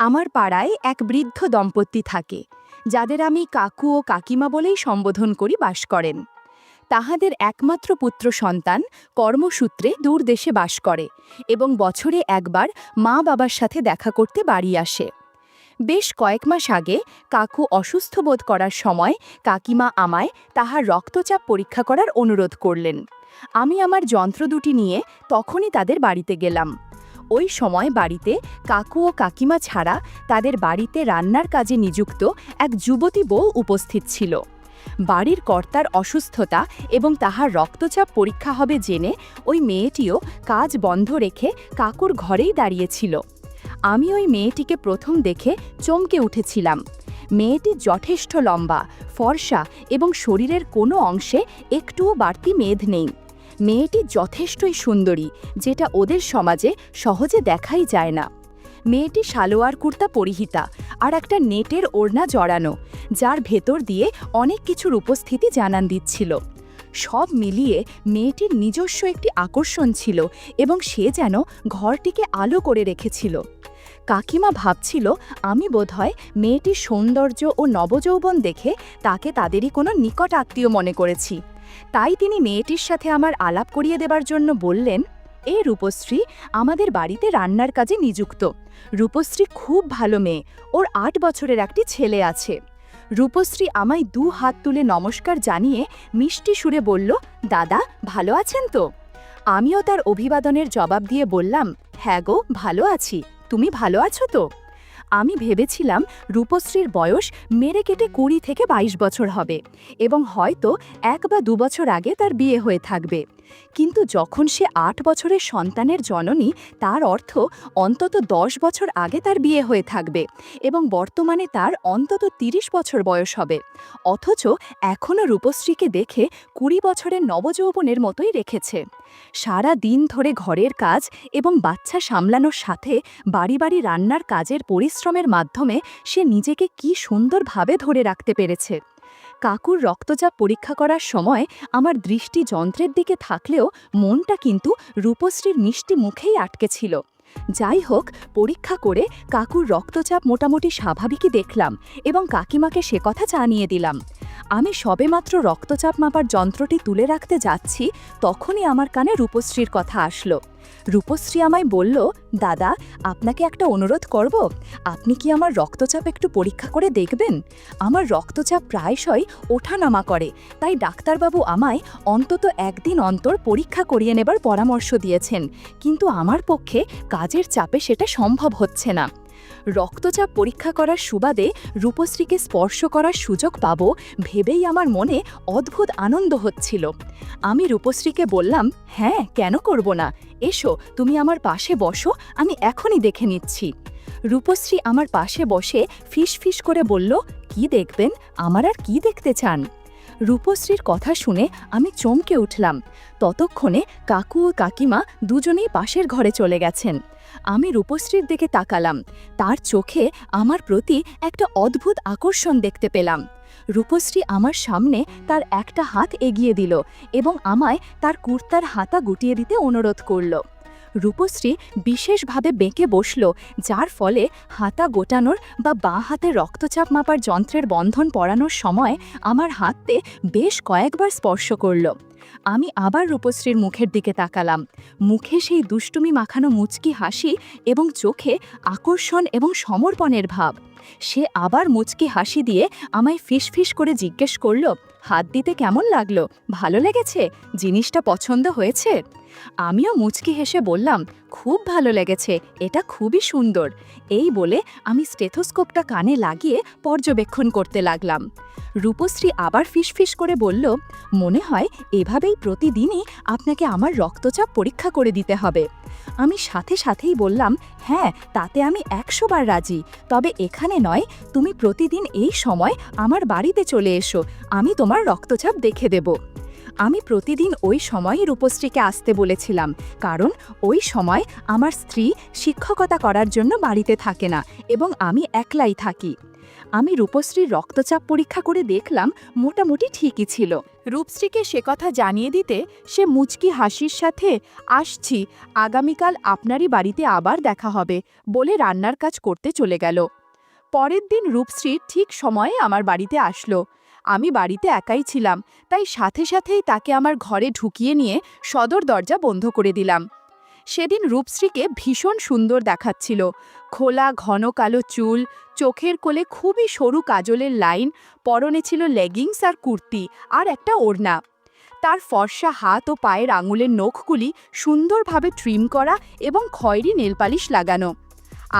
আমার পাড়ায় এক বৃদ্ধ দম্পতি থাকে, যাদের আমি কাকু ও কাকিমা বলেই সম্বোধন করি, বাস করেন। তাহাদের একমাত্র পুত্র সন্তান কর্মসূত্রে দূর দেশে বাস করে এবং বছরে একবার মা বাবার সাথে দেখা করতে বাড়ি আসে। বেশ কয়েক মাস আগে কাকু অসুস্থ বোধ করার সময় কাকিমা আমায় তাহার রক্তচাপ পরীক্ষা করার অনুরোধ করলেন। আমি আমার যন্ত্র দুটি নিয়ে তখনই তাদের বাড়িতে গেলাম। ওই সময় বাড়িতে কাকু ও কাকিমা ছাড়া তাদের বাড়িতে রান্নার কাজে নিযুক্ত এক যুবতী বউ উপস্থিত ছিল। বাড়ির কর্তার অসুস্থতা এবং তাহার রক্তচাপ পরীক্ষা হবে জেনে ওই মেয়েটিও কাজ বন্ধ রেখে কাকুর ঘরেই দাঁড়িয়েছিল। আমি ওই মেয়েটিকে প্রথম দেখে চমকে উঠেছিলাম। মেয়েটি যথেষ্ট লম্বা, ফর্সা এবং শরীরের কোনো অংশে একটুও বাড়তি মেদ নেই। মেয়েটি যথেষ্টই সুন্দরী, যেটা ওদের সমাজে সহজে দেখাই যায় না। মেয়েটি সালোয়ার কুর্তা পরিহিতা আর একটা নেটের ওড়না জড়ানো, যার ভেতর দিয়ে অনেক কিছুর উপস্থিতি জানান দিচ্ছিল। সব মিলিয়ে মেয়েটির নিজস্ব একটি আকর্ষণ ছিল এবং সে যেন ঘরটিকে আলো করে রেখেছিল। কাকিমা ভাবছিল আমি বোধহয় মেয়েটির সৌন্দর্য ও নবযৌবন দেখে তাকে তাদেরই কোনো নিকট আত্মীয় মনে করেছি। তাই তিনি মেয়েটির সাথে আমার আলাপ করিয়ে দেবার জন্য বললেন, এ রূপশ্রী আমাদের বাড়িতে রান্নার কাজে নিযুক্ত। রূপশ্রী খুব ভালো মেয়ে, ওর ৮ বছরের একটি ছেলে আছে। রূপশ্রী আমায় ২ হাত তুলে নমস্কার জানিয়ে মিষ্টি সুরে বলল, দাদা ভালো আছেন তো? আমিও তার অভিবাদনের জবাব দিয়ে বললাম, হ্যাঁ গো, ভালো আছি, তুমি ভালো আছো তো? আমি ভেবেছিলাম রূপশ্রীর বয়স মেরে কেটে ২০ থেকে ২২ বছর হবে এবং হয়তো ১ বা ২ বছর আগে তার বিয়ে হয়ে থাকবে। কিন্তু যখন সে ৮ বছরের সন্তানের জননী, তার অর্থ অন্তত ১০ বছর আগে তার বিয়ে হয়ে থাকবে এবং বর্তমানে তার অন্তত ৩০ বছর বয়স হবে। অথচ এখনও রূপশ্রীকে দেখে ২০ বছরের নবযৌবনের মতোই রেখেছে। সারা দিন ধরে ঘরের কাজ এবং বাচ্চা সামলানোর সাথে বাড়ি বাড়ি রান্নার কাজের পরিশ্রমের মাধ্যমে সে নিজেকে কি সুন্দরভাবে ধরে রাখতে পেরেছে। কাকুর রক্তচাপ পরীক্ষা করার সময় আমার দৃষ্টি যন্ত্রের দিকে থাকলেও মনটা কিন্তু রূপশ্রীর মিষ্টি মুখেই আটকে ছিল। যাই হোক, পরীক্ষা করে কাকুর রক্তচাপ মোটামুটি স্বাভাবিকই দেখলাম এবং কাকিমাকে সে কথা জানিয়ে দিলাম। আমি সবেমাত্র রক্তচাপ মাপার যন্ত্রটি তুলে রাখতে যাচ্ছি, তখনই আমার কানে রূপশ্রীর কথা আসলো। রূপশ্রী আমায় বলল, দাদা আপনাকে একটা অনুরোধ করব, আপনি কি আমার রক্তচাপ একটু পরীক্ষা করে দেখবেন? আমার রক্তচাপ প্রায়শই ওঠানামা করে, তাই ডাক্তারবাবু আমায় অন্তত একদিন অন্তর পরীক্ষা করিয়ে নেবার পরামর্শ দিয়েছেন, কিন্তু আমার পক্ষে কাজের চাপে সেটা সম্ভব হচ্ছে না। রক্তচাপ পরীক্ষা করার সুবাদে রূপশ্রীকে স্পর্শ করার সুযোগ পাব ভেবেই আমার মনে অদ্ভুত আনন্দ হচ্ছিল। আমি রূপশ্রীকে বললাম, হ্যাঁ কেন করব না, এসো তুমি আমার পাশে বসো, আমি এখনই দেখে নিচ্ছি। রূপশ্রী আমার পাশে বসে ফিস ফিস করে বলল, কি দেখবেন, আমার আর কি দেখতে চান? রূপশ্রীর কথা শুনে আমি চমকে উঠলাম। ততক্ষণে কাকু ও কাকিমা দুজনেই পাশের ঘরে চলে গেছেন। আমি রূপশ্রীর দিকে তাকালাম, তার চোখে আমার প্রতি একটা অদ্ভুত আকর্ষণ দেখতে পেলাম। রূপশ্রী আমার সামনে তার একটা হাত এগিয়ে দিল এবং আমায় তার কুর্তার হাতা গুটিয়ে দিতে অনুরোধ করল। রূপশ্রী বিশেষভাবে বেঁকে বসল, যার ফলে হাতা গোটানোর বা বাঁ হাতে রক্তচাপ মাপার যন্ত্রের বন্ধন পরানোর সময় আমার হাতে বেশ কয়েকবার স্পর্শ করল। আমি আবার রূপশ্রীর মুখের দিকে তাকালাম। মুখে সেই দুষ্টুমি মাখানো মুচকি হাসি এবং চোখে আকর্ষণ এবং সমর্পণের ভাব। সে আবার মুচকি হাসি দিয়ে আমায় ফিসফিস করে জিজ্ঞেস করল, হাত দিতে কেমন লাগলো, ভালো লেগেছে, জিনিসটা পছন্দ হয়েছে? আমিও মুচকি হেসে বললাম, খুব ভালো লেগেছে, এটা খুবই সুন্দর। এই বলে আমি স্টেথোস্কোপটা কানে লাগিয়ে পর্যবেক্ষণ করতে লাগলাম। রূপশ্রী আবার ফিসফিস করে বলল, মনে হয় এভাবেই প্রতিদিনই আপনাকে আমার রক্তচাপ পরীক্ষা করে দিতে হবে। আমি সাথে সাথেই বললাম, হ্যাঁ তাতে আমি ১০০ বার রাজি, তবে এখানে নয়, তুমি প্রতিদিন এই সময় আমার বাড়িতে চলে এসো, আমি তোমার রক্তচাপ দেখে দেব। আমি প্রতিদিন ওই সময়ই রূপশ্রীকে আসতে বলেছিলাম, কারণ ওই সময় আমার স্ত্রী শিক্ষকতা করার জন্য বাড়িতে থাকে না এবং আমি একলাই থাকি। আমি রূপশ্রীর রক্তচাপ পরীক্ষা করে দেখলাম মোটামুটি ঠিকই ছিল। রূপশ্রীকে সে কথা জানিয়ে দিতে সে মুচকি হাসির সাথে আসছি, আগামীকাল আপনারই বাড়িতে আবার দেখা হবে বলে রান্নার কাজ করতে চলে গেল। পরের দিন রূপশ্রী ঠিক সময়ে আমার বাড়িতে আসলো। আমি বাড়িতে একাই ছিলাম, তাই সাথে সাথেই তাকে আমার ঘরে ঢুকিয়ে নিয়ে সদর দরজা বন্ধ করে দিলাম। সেদিন রূপশ্রীকে ভীষণ সুন্দর দেখাচ্ছিল। খোলা ঘন কালো চুল, চোখের কোলে খুবই সরু কাজলের লাইন, পরনে ছিল লেগিংস আর কুর্তি আর একটা ওড়না। তার ফর্সা হাত ও পায়ের আঙুলের নখগুলি সুন্দরভাবে ট্রিম করা এবং খয়েরি নেলপালিশ লাগানো।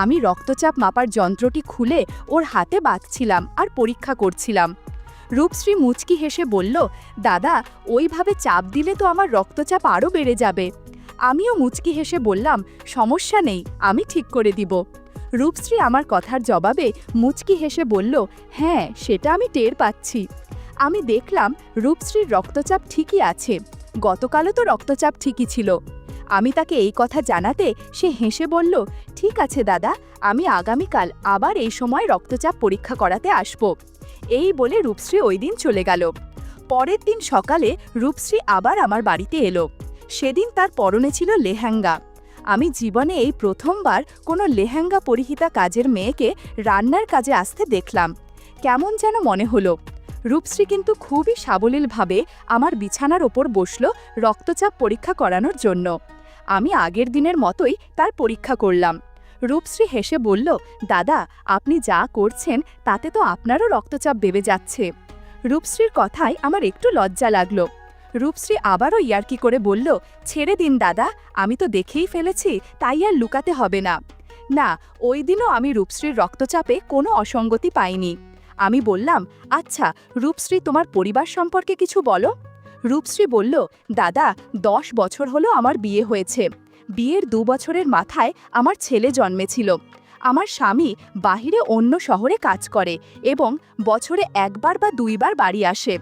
আমি রক্তচাপ মাপার যন্ত্রটি খুলে ওর হাতে বাঁধছিলাম আর পরীক্ষা করছিলাম। রূপশ্রী মুচকি হেসে বলল, দাদা, ওইভাবে চাপ দিলে তো আমার রক্তচাপ আরও বেড়ে যাবে। আমিও মুচকি হেসে বললাম, সমস্যা নেই, আমি ঠিক করে দিব। রূপশ্রী আমার কথার জবাবে মুচকি হেসে বলল, হ্যাঁ, সেটা আমি টের পাচ্ছি। আমি দেখলাম রূপশ্রীর রক্তচাপ ঠিকই আছে, গতকালও তো রক্তচাপ ঠিকই ছিল। আমি তাকে এই কথা জানাতে সে হেসে বলল, ঠিক আছে দাদা, আমি আগামীকাল আবার এই সময় রক্তচাপ পরীক্ষা করাতে আসব। এই বলে রূপশ্রী ওই দিন চলে গেল। পরের দিন সকালে রূপশ্রী আবার আমার বাড়িতে এলো। সেদিন তার পরনে ছিল লেহেঙ্গা। আমি জীবনে এই প্রথমবার কোনো লেহেঙ্গা পরিহিতা কাজের মেয়েকে রান্নার কাজে আসতে দেখলাম। কেমন যেন মনে হলো। রূপশ্রী কিন্তু খুবই সাবলীলভাবে আমার বিছানার ওপর বসল রক্তচাপ পরীক্ষা করানোর জন্য। আমি আগের দিনের মতোই তার পরীক্ষা করলাম। রূপশ্রী হেসে বলল, দাদা, আপনি যা করছেন তাতে তো আপনারও রক্তচাপ বেড়ে যাচ্ছে। রূপশ্রীর কথায় আমার একটু লজ্জা লাগলো। রূপশ্রী আবারও ইয়ার্কি করে বলল, ছেড়ে দিন দাদা, আমি তো দেখেই ফেলেছি, তাই আর লুকাতে হবে না। না, ওই দিনও আমি রূপশ্রীর রক্তচাপে কোনো অসঙ্গতি পাইনি। আমি বললাম, আচ্ছা রূপশ্রী, তোমার পরিবার সম্পর্কে কিছু বলো। রূপশ্রী বলল, দাদা, 10 বছর হলো আমার বিয়ে হয়েছে। বিয়ের 2 বছরের মাথায় আমার ছেলে জন্মেছিল। আমার স্বামী বাহিরে অন্য শহরে কাজ করে এবং বছরে 1 বার বা 2 বার বাড়ি আসে।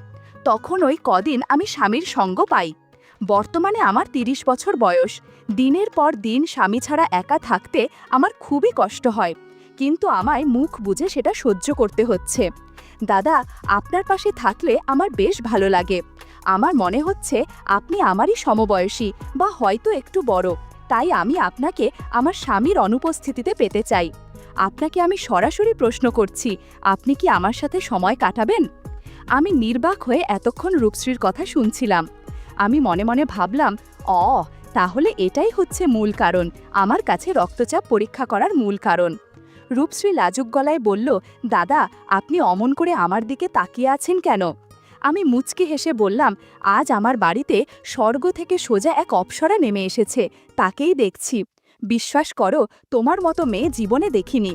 তখন ওই কদিন আমি স্বামীর সঙ্গ পাই। বর্তমানে আমার 30 বছর বয়স। দিনের পর দিন স্বামী ছাড়া একা থাকতে আমার খুবই কষ্ট হয়, কিন্তু আমায় মুখ বুজে সেটা সহ্য করতে হচ্ছে। দাদা, আপনার পাশে থাকলে আমার বেশ ভালো লাগে। আমার মনে হচ্ছে আপনি আমারই সমবয়সী বা হয়তো একটু বড়, তাই আমি আপনাকে আমার স্বামীর অনুপস্থিতিতে পেতে চাই। আপনাকে আমি সরাসরি প্রশ্ন করছি, আপনি কি আমার সাথে সময় কাটাবেন? আমি নির্বাক হয়ে এতক্ষণ রূপশ্রীর কথা শুনছিলাম। আমি মনে মনে ভাবলাম, তাহলে এটাই হচ্ছে মূল কারণ, আমার কাছে রক্তচাপ পরীক্ষা করার মূল কারণ। রূপশ্রী লাজুক গলায় বলল, দাদা, আপনি অমন করে আমার দিকে তাকিয়ে আছেন কেন? আমি মুচকি হেসে বললাম, আজ আমার বাড়িতে স্বর্গ থেকে সোজা এক অপ্সরা নেমে এসেছে, তাকেই দেখছি। বিশ্বাস করো, তোমার মতো মেয়ে জীবনে দেখিনি।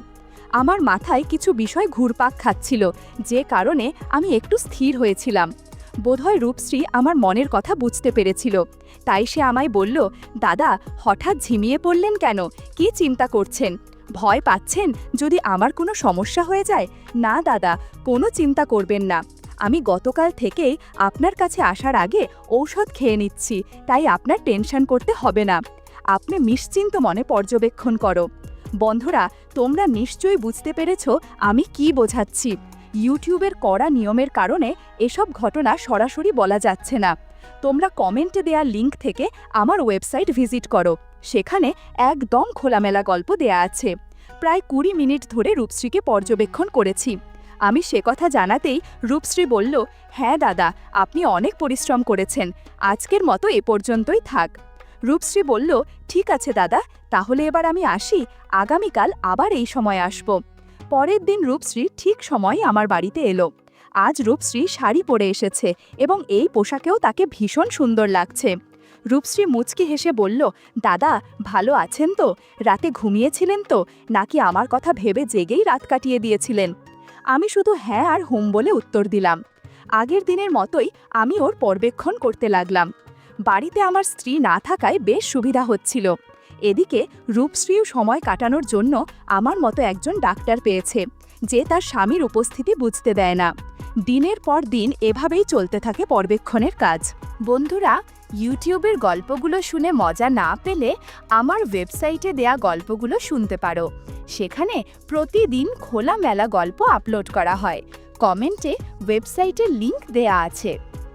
আমার মাথায় কিছু বিষয় ঘুরপাক খাচ্ছিল, যে কারণে আমি একটু স্থির হয়েছিলাম। বোধহয় রূপশ্রী আমার মনের কথা বুঝতে পেরেছিল, তাই সে আমায় বলল, দাদা, হঠাৎ ঝিমিয়ে পড়লেন কেন? কি চিন্তা করছেন? ভয় পাচ্ছেন যদি আমার কোনো সমস্যা হয়ে যায়? না দাদা, কোনো চিন্তা করবেন না। আমি গতকাল থেকেই আপনার কাছে আসার আগে ঔষধ খেয়ে নিচ্ছি, তাই আপনার টেনশন করতে হবে না। আপনি নিশ্চিন্ত মনে পর্যবেক্ষণ করো। বন্ধুরা, তোমরা নিশ্চয়ই বুঝতে পেরেছ আমি কি বোঝাচ্ছি। ইউটিউবের কড়া নিয়মের কারণে এসব ঘটনা সরাসরি বলা যাচ্ছে না। তোমরা কমেন্টে দেয়া লিংক থেকে আমার ওয়েবসাইট ভিজিট করো, সেখানে একদম খোলামেলা গল্প দেয়া আছে। প্রায় 20 মিনিট ধরে রূপশ্রীকে পর্যবেক্ষণ করেছি। আমি সে কথা জানাতেই রূপশ্রী বলল, হ্যাঁ দাদা, আপনি অনেক পরিশ্রম করেছেন, আজকের মতো এ পর্যন্তই থাক। রূপশ্রী বলল, ঠিক আছে দাদা, তাহলে এবার আমি আসি, আগামীকাল আবার এই সময় আসব। পরের দিন রূপশ্রী ঠিক সময় আমার বাড়িতে এলো। আজ রূপশ্রী শাড়ি পরে এসেছে এবং এই পোশাকেও তাকে ভীষণ সুন্দর লাগছে। রূপশ্রী মুচকি হেসে বলল, দাদা, ভালো আছেন তো? রাতে ঘুমিয়েছিলেন তো, নাকি আমার কথা ভেবে জেগেই রাত কাটিয়ে দিয়েছিলেন? আমি শুধু হ্যাঁ আর হুম বলে উত্তর দিলাম। আগের দিনের মতোই আমি ওর পর্যবেক্ষণ করতে লাগলাম। বাড়িতে আমার স্ত্রী না থাকায় বেশ সুবিধা হচ্ছিল। এদিকে রূপশ্রীও সময় কাটানোর জন্য আমার মতো একজন ডাক্তার পেয়েছে, যে তার স্বামীর উপস্থিতি বুঝতে দেয় না। দিনের পর দিন এভাবেই চলতে থাকে পর্যবেক্ষণের কাজ। বন্ধুরা, ইউটিউবের গল্পগুলো শুনে মজা না পেলে আমার ওয়েবসাইটে দেয়া গল্পগুলো শুনতে পারো। সেখানে প্রতিদিন খোলামেলা গল্প আপলোড করা হয়। কমেন্টে ওয়েবসাইটের লিংক দেয়া আছে।